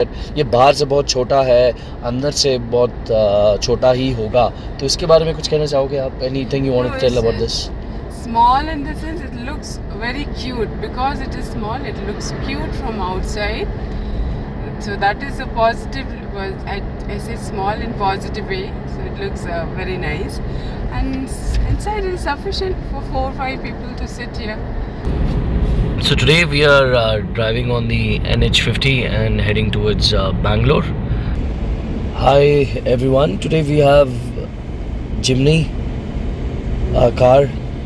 ये बाहर से बहुत छोटा है, अंदर से बहुत छोटा ही होगा, तो इसके बारे में कुछ कहना चाहोगे आप? Anything you want to tell about this? Small in the sense it looks very cute because it is small. It looks cute from outside. So that is a positive. I say small in positive way. So it looks very nice, and inside is sufficient for 4 or 5 people to sit here. So today we are driving on the NH50 and heading towards Bangalore. Hi everyone. Today we have Jimny, a car,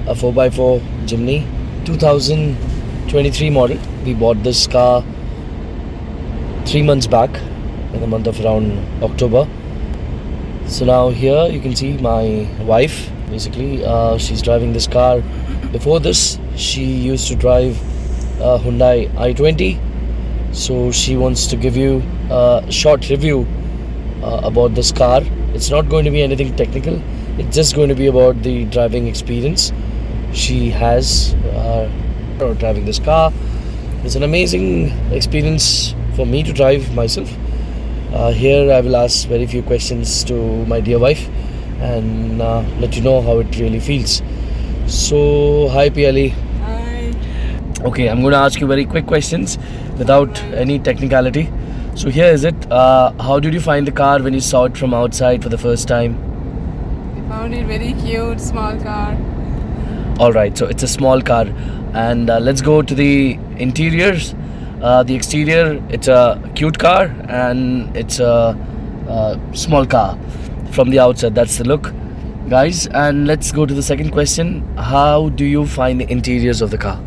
a 4x4 Jimny, 2023 model. We bought this car 3 months back in the month of around October. So now here you can see my wife. Basically, she's driving this car. Before this, she used to drive Hyundai i20. So she wants to give you a short review about this car. It's not going to be anything technical. It's just going to be about the driving experience she has driving this car. It's an amazing experience for me to drive myself. Here I will ask very few questions to my dear wife and let you know how it really feels. So, hi Piali. Hi. Okay, I'm going to ask you very quick questions without any technicality. So here is it. How did you find the car when you saw it from outside for the first time? I found it very cute, small car. Alright, so it's a small car. And let's go to the interiors. The exterior, it's a cute car and it's a small car from the outside. That's the look, guys. And let's go to the second question. How do you find the interiors of the car?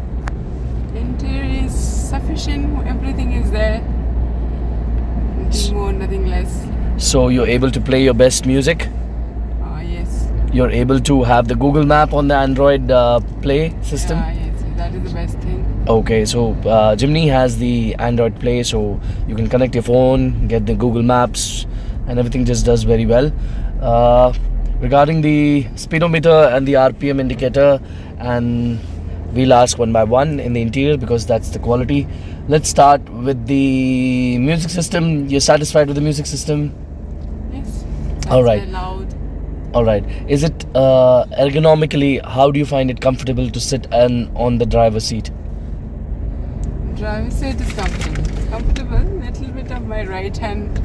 Interior is sufficient. Everything is there. Nothing more, nothing less. So you're able to play your best music. Yes. You're able to have the Google Map on the Android Play system. Yes, that is the best thing. Okay, so Jimny has the Android Play, so you can connect your phone, get the Google Maps, and everything just does very well. Regarding the speedometer and the RPM indicator, and we'll ask one by one in the interior because that's the quality. Let's start with the music system. You're satisfied with the music system? Yes. That's All right. very loud. All right. Is it ergonomically? How do you find it comfortable to sit on the driver's seat? Driver seat is comfortable. Little bit of my right hand,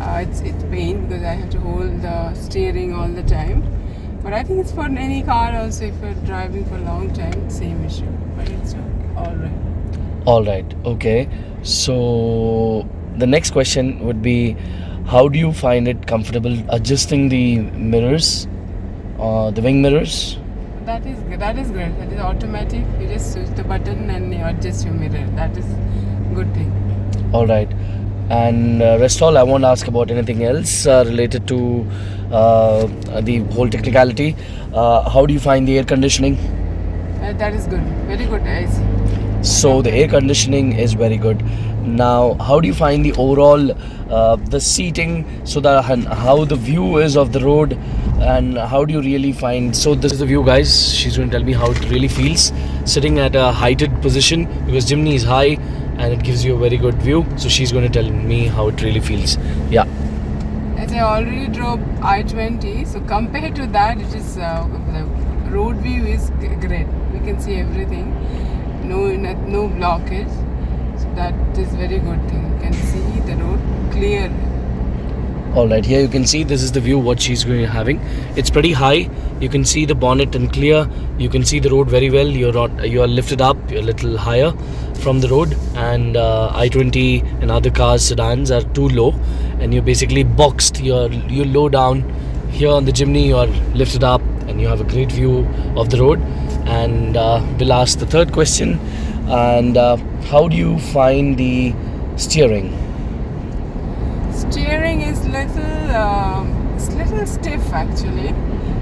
it's pain because I have to hold the steering all the time. But I think it's for any car also. If you're driving for a long time, same issue. But it's all right. All right. Okay. So the next question would be, how do you find it comfortable adjusting the mirrors, the wing mirrors? That is great. That is automatic. You just switch the button and you adjust your mirror. That is good thing. All right. And rest all, I won't ask about anything else related to the whole technicality. How do you find the air conditioning? That is good. Very good AC. So the air conditioning is very good. Now, how do you find the overall the seating? So that how the view is of the road, and how do you really find? So this is the view, guys. She's going to tell me how it really feels sitting at a heighted position because Jimny is high and it gives you a very good view. So she's going to tell me how it really feels. Yeah. As I already drove I-20, so compared to that, it is the road view is great. We can see everything. No blockage. So that is very good thing. You can see the road clear. Alright, here you can see this is the view what she's going to having. It's pretty high. You can see the bonnet and clear. You can see the road very well. You are lifted up, you're a little higher from the road, and I-20 and other cars, sedans are too low, and you're basically boxed. You're low down. Here on the Jimny you are lifted up and you have a great view of the road. And we'll ask the third question. And how do you find the steering? Steering is little stiff actually.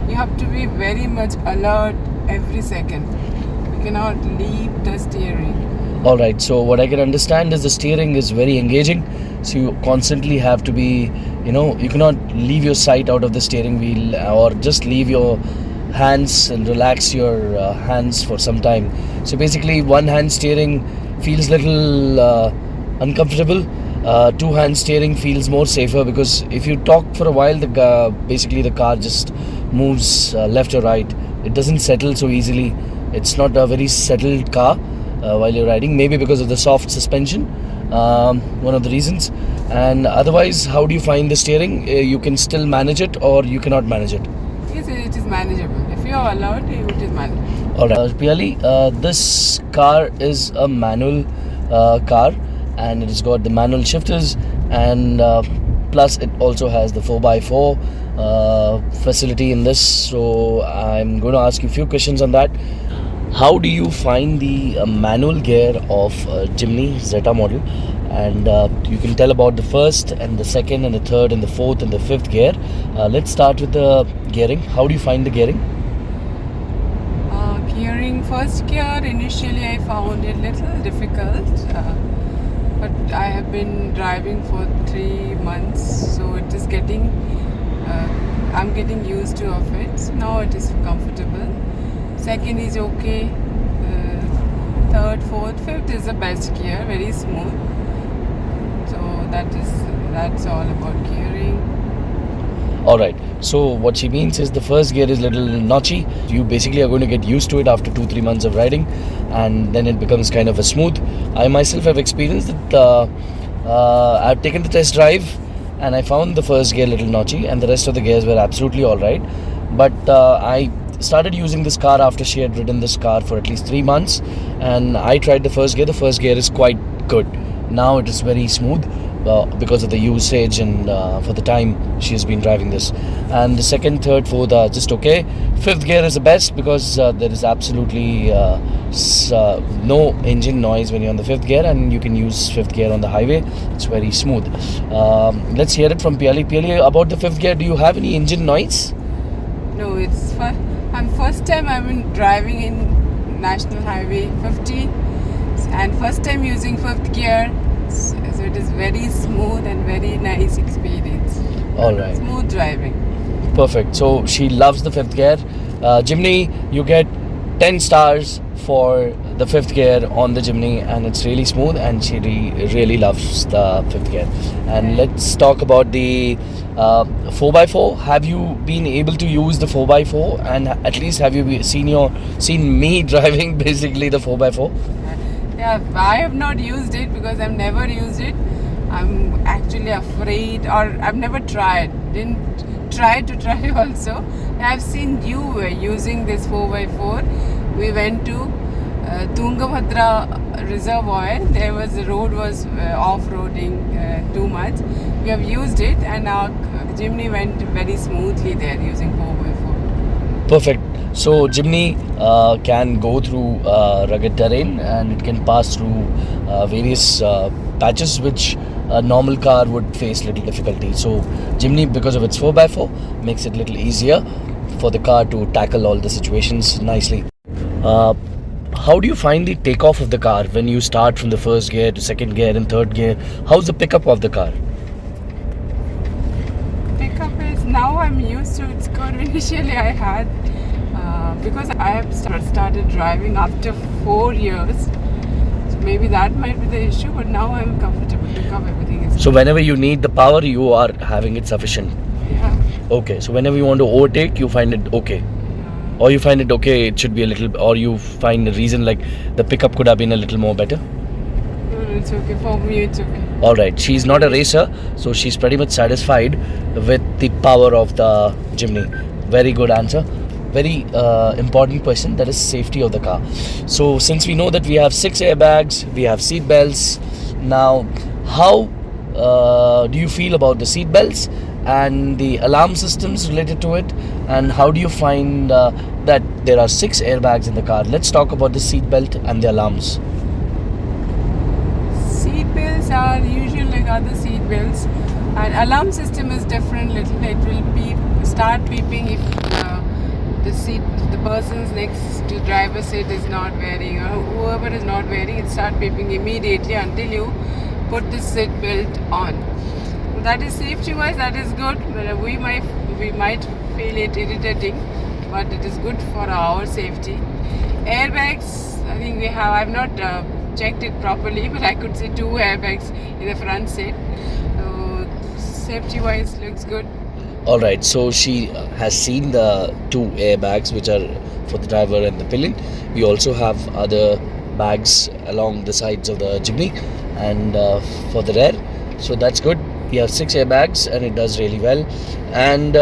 You have to be very much alert every second. You cannot leave the steering. Alright, so what I can understand is the steering is very engaging. So you constantly have to be, you cannot leave your sight out of the steering wheel or just leave your hands and relax your hands for some time. So basically one hand steering feels little uncomfortable, Two-hand steering feels more safer, because if you talk for a while, basically the car just moves left or right. It doesn't settle so easily. It's not a very settled car while you're riding, maybe because of the soft suspension, one of the reasons. And otherwise, how do you find the steering? You can still manage it, or you cannot manage it? Yes, it is manageable. If you are allowed, it is manageable. Alright, Piyali, this car is a manual car, and it has got the manual shifters, and plus it also has the 4x4 facility in this. So I'm going to ask you a few questions on that. How do you find the manual gear of Jimny Zeta model? And you can tell about the first and the second and the third and the fourth and the fifth gear. Let's start with the gearing. How do you find the gearing? Gearing, first gear, initially I found it little difficult, but I have been driving for 3 months, so it is getting, I'm getting used to of it. So now it is comfortable. Second is okay. Third, fourth, fifth is the best gear, very smooth. So that's all about gearing. Alright, so what she means is the first gear is little notchy. You basically are going to get used to it after 2-3 months of riding, and then it becomes kind of a smooth. I myself have experienced it. I've taken the test drive, and I found the first gear little notchy, and the rest of the gears were absolutely alright. But I started using this car after she had ridden this car for at least 3 months, and I tried the first gear. The first gear is quite good. Now it is very smooth because of the usage and for the time she has been driving this. And the second, third, fourth are just okay. Fifth gear is the best, because there is absolutely no engine noise when you're on the fifth gear, and you can use fifth gear on the highway. It's very smooth. Let's hear it from Piyali. Piyali, about the fifth gear, do you have any engine noise? No, it's first time I've been driving in National Highway 50, and first time using fifth gear, so it is very smooth and very nice experience. Alright. Smooth driving. Perfect. So she loves the fifth gear. Jimny, you get 10 stars for the fifth gear on the Jimny, and it's really smooth, and she really loves the fifth gear. And let's talk about the 4x4. Have you been able to use the 4x4, and at least have you seen me driving basically the 4x4? Yeah, I have not used it because I've never used it. I'm actually afraid, or I've never tried. Didn't try to try also. I've seen you using this 4x4. We went to Tungabhadra Reservoir. There was the road was off-roading too much. We have used it, and our Jimny went very smoothly there using 4x4. Perfect. So Jimny can go through rugged terrain, and it can pass through various patches which a normal car would face little difficulty. So Jimny, because of its 4x4, makes it little easier for the car to tackle all the situations nicely. How do you find the takeoff of the car when you start from the first gear to second gear and third gear? How's the pickup of the car? Pickup is, now I'm used to its good. Initially I had, because I have started driving after 4 years, so maybe that might be the issue, but now I'm comfortable. Pickup, everything is So whenever you need the power, you are having it sufficient. yeah. Okay, so whenever you want to overtake, you find it okay. Or you find it okay, it should be a little, or you find a reason like the pickup could have been a little more better? No, it's okay. For me, it's okay. Alright, she's not a racer, so she's pretty much satisfied with the power of the Jimny. Very good answer. Very important question, that is safety of the car. So since we know that we have 6 airbags, we have seat belts, now how do you feel about the seat belts and the alarm systems related to it, and how do you find that there are 6 airbags in the car? Let's talk about the seat belt and the alarms. Seat belts are usual like other seat belts, and alarm system is different. Little, it will start beeping if the person's next to driver's seat is not wearing, or whoever is not wearing, it start beeping immediately until you put the seat belt on. That is safety wise, that is good. We might feel it irritating, but it is good for our safety. Airbags, I think we have. I've not checked it properly, but I could see 2 airbags in the front seat. So safety wise looks good. All right, so she has seen the 2 airbags which are for the driver and the pillion. We also have other bags along the sides of the Jimny and for the rear, so that's good. We have 6 airbags and it does really well. And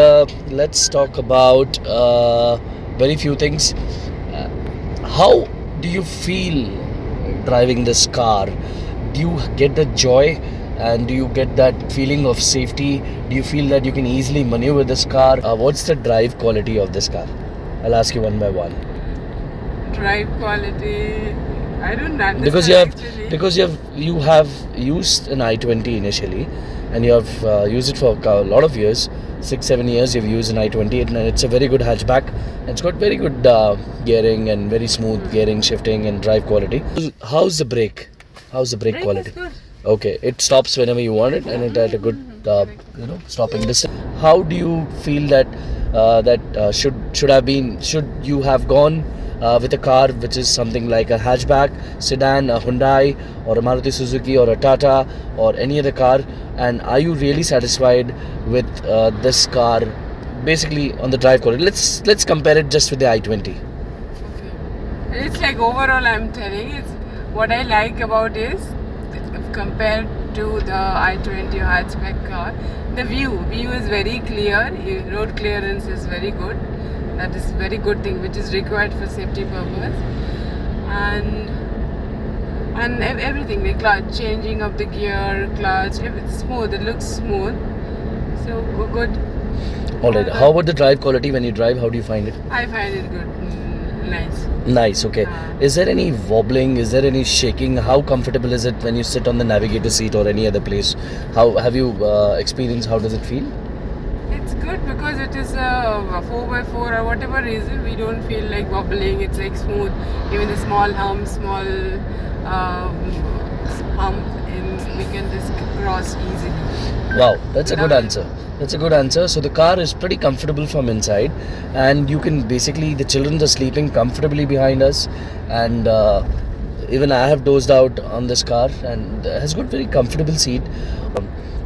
let's talk about very few things. How do you feel driving this car? Do you get the joy and do you get that feeling of safety? Do you feel that you can easily maneuver this car? What's the drive quality of this car? I'll ask you one by one. Drive quality, I don't understand Because you have used an i20 initially, and you have used it for a lot of years. 6-7 years you've used an i20, and it's a very good hatchback. It's got very good gearing and very smooth gearing, shifting, and drive quality. How's the brake? How's the brake quality? Is good. Okay, it stops whenever you want it, and it at a good stopping distance. How do you feel that should you have gone with a car which is something like a hatchback, sedan, a Hyundai, or a Maruti Suzuki, or a Tata, or any other car? And are you really satisfied with this car? Basically, on the drive quality, let's compare it just with the i20. Okay. It's like overall, I'm telling it's what I like about is compared to the i20 hatchback car, the view is very clear. Road clearance is very good. That is very good thing which is required for safety purpose, and everything, the clutch, changing of the gear, clutch, it's smooth. It looks smooth, so good. All right. How about the drive quality when you drive? How do you find it? I find it good. Nice. Nice. Okay. Is there any wobbling? Is there any shaking? How comfortable is it when you sit on the navigator seat or any other place? How have you experienced? How does it feel? It's good because it is a 4x4 or whatever reason, we don't feel like wobbling. It's like smooth. Even the small hump, and we can just cross easily. Wow, that's a good answer. That's a good answer. So the car is pretty comfortable from inside, and you can basically, the children are sleeping comfortably behind us, and even I have dozed out on this car, and has got very comfortable seat.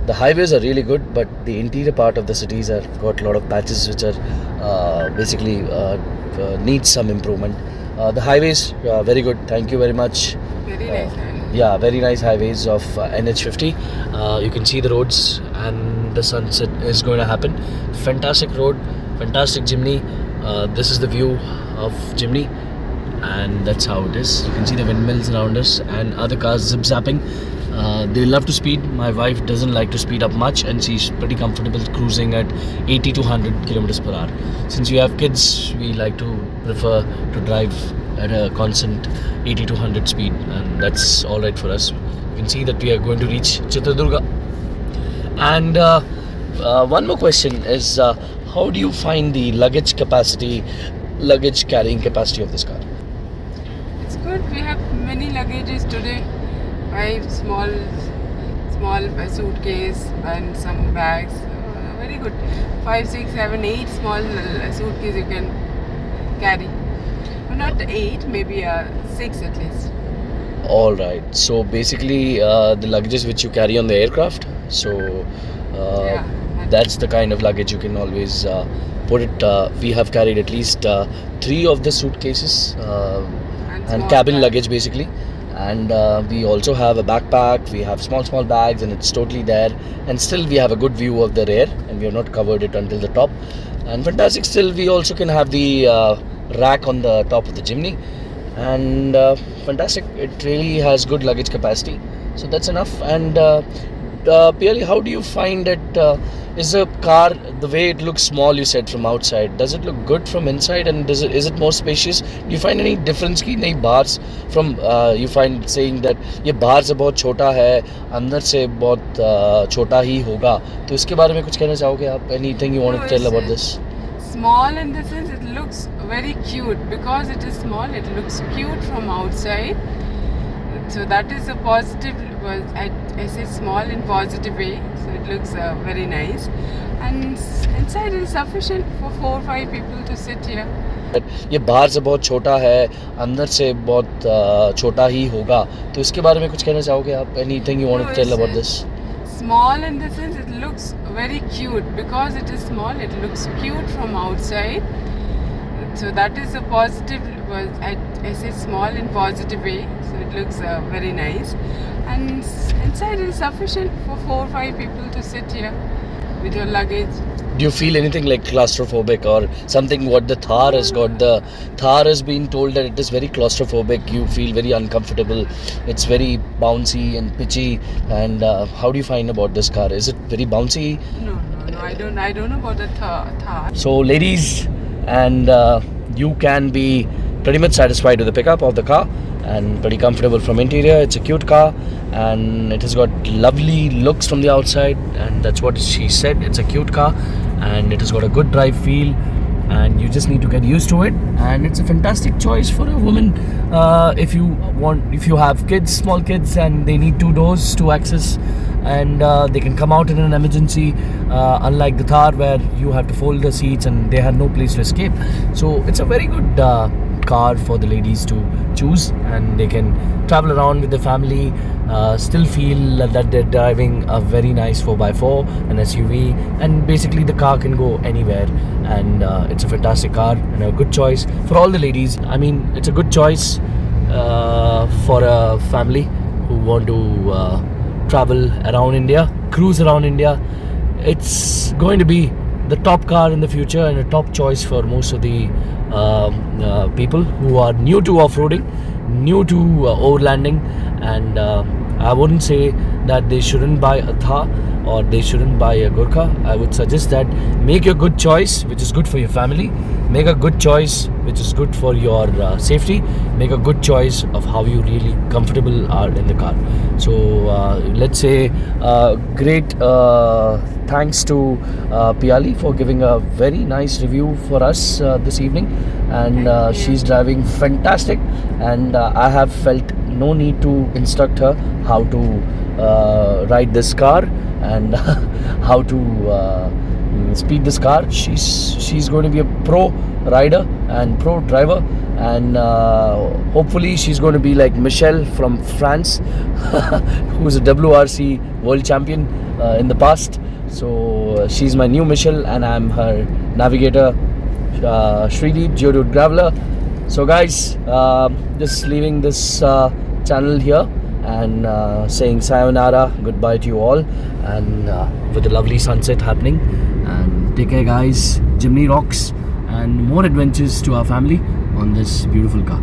The highways are really good, but the interior part of the cities have got a lot of patches which are basically need some improvement. The highways very good. Thank you very much. Very nice. Yeah, very nice highways of NH50. You can see the roads, and the sunset is going to happen. Fantastic road, fantastic Jimny. This is the view of Jimny, and that's how it is. You can see the windmills around us and other cars zip-zapping. They love to speed. My wife doesn't like to speed up much, and she's pretty comfortable cruising at 80 to 100 kilometers per hour. Since we have kids, we like to prefer to drive at a constant 80 to 100 speed, and that's all right for us. You can see that we are going to reach Chitradurga. And one more question is, how do you find the luggage carrying capacity of this car? It's good. We have many luggages today. 5 small suitcase and some bags. Very good. 5, 6, 7, 8 small suitcase you can carry. Not 8, maybe 6 at least. All right. So basically, the luggages which you carry on the aircraft. So that's the kind of luggage you can always put it. We have carried at least 3 of the suitcases and cabin luggage basically. And we also have a backpack. We have small bags, and it's totally there. And still, we have a good view of the rear, and we have not covered it until the top. And fantastic. Still, we also can have the rack on the top of the Jimny, and fantastic. It really has good luggage capacity, so that's enough. And Piyali, how do you find it? Is a car, the way it looks small, you said, from outside, does it look good from inside, and is it more spacious? Do you find any difference ki nahi bars from you find saying that ये बाहर से बहुत छोटा है, अंदर से बहुत छोटा ही होगा, तो इसके बारे में कुछ कहना चाहोगे आप? Anything you want to tell about this? Small in the sense it looks very cute. Because it is small, it looks cute from outside. So that is a positive. I say small in positive way. So it looks very nice, and inside is sufficient for 4 or 5 people to sit here. ये बाहर से बहुत छोटा है, अंदर से बहुत छोटा ही होगा, तो इसके बारे में कुछ कहना चाहोगे आप? Anything you want to tell about this? Small in the sense it looks very cute because it is small. It looks cute from outside. So that is a positive. I say small in positive way. So it looks very nice, and inside is sufficient for 4 or 5 people to sit here with your luggage. Do you feel anything like claustrophobic or something? What the Thar has got, the Thar has been told that it is very claustrophobic. You feel very uncomfortable. It's very bouncy and pitchy. And how do you find about this car? Is it very bouncy? No. I don't know about the Thar. So ladies, and you can be pretty much satisfied with the pickup of the car and pretty comfortable from interior. It's a cute car and it has got lovely looks from the outside, and that's what she said. It's a cute car and it has got a good drive feel, and you just need to get used to it, and it's a fantastic choice for a woman if you have kids, small kids, and they need 2 doors to access, and they can come out in an emergency, unlike the Thar where you have to fold the seats and they have no place to escape. So it's a very good car for the ladies to choose, and they can travel around with the family, still feel that they're driving a very nice 4x4, an SUV, and basically the car can go anywhere, and it's a fantastic car and a good choice for all the ladies. I mean, it's a good choice for a family who want to travel around India, cruise around India. It's going to be the top car in the future and a top choice for most of the people who are new to off-roading, new to overlanding, and I wouldn't say that they shouldn't buy a Thar or they shouldn't buy a Gurkha. I would suggest that make a good choice which is good for your family, make a good choice which is good for your safety, make a good choice of how you really comfortable are in the car. So let's say great thanks to Piali for giving a very nice review for us this evening, and she's driving fantastic, and I have felt no need to instruct her how to ride this car and how to speed this car. She's going to be a pro rider and pro driver, and hopefully she's going to be like Michelle from France who's a WRC world champion in the past. So she's my new Michelle and I'm her navigator, Shrideep Geodude Graveler. So guys, just leaving this channel here and saying sayonara, goodbye to you all, and with a lovely sunset happening. And take care guys, Jimny rocks, and more adventures to our family on this beautiful car.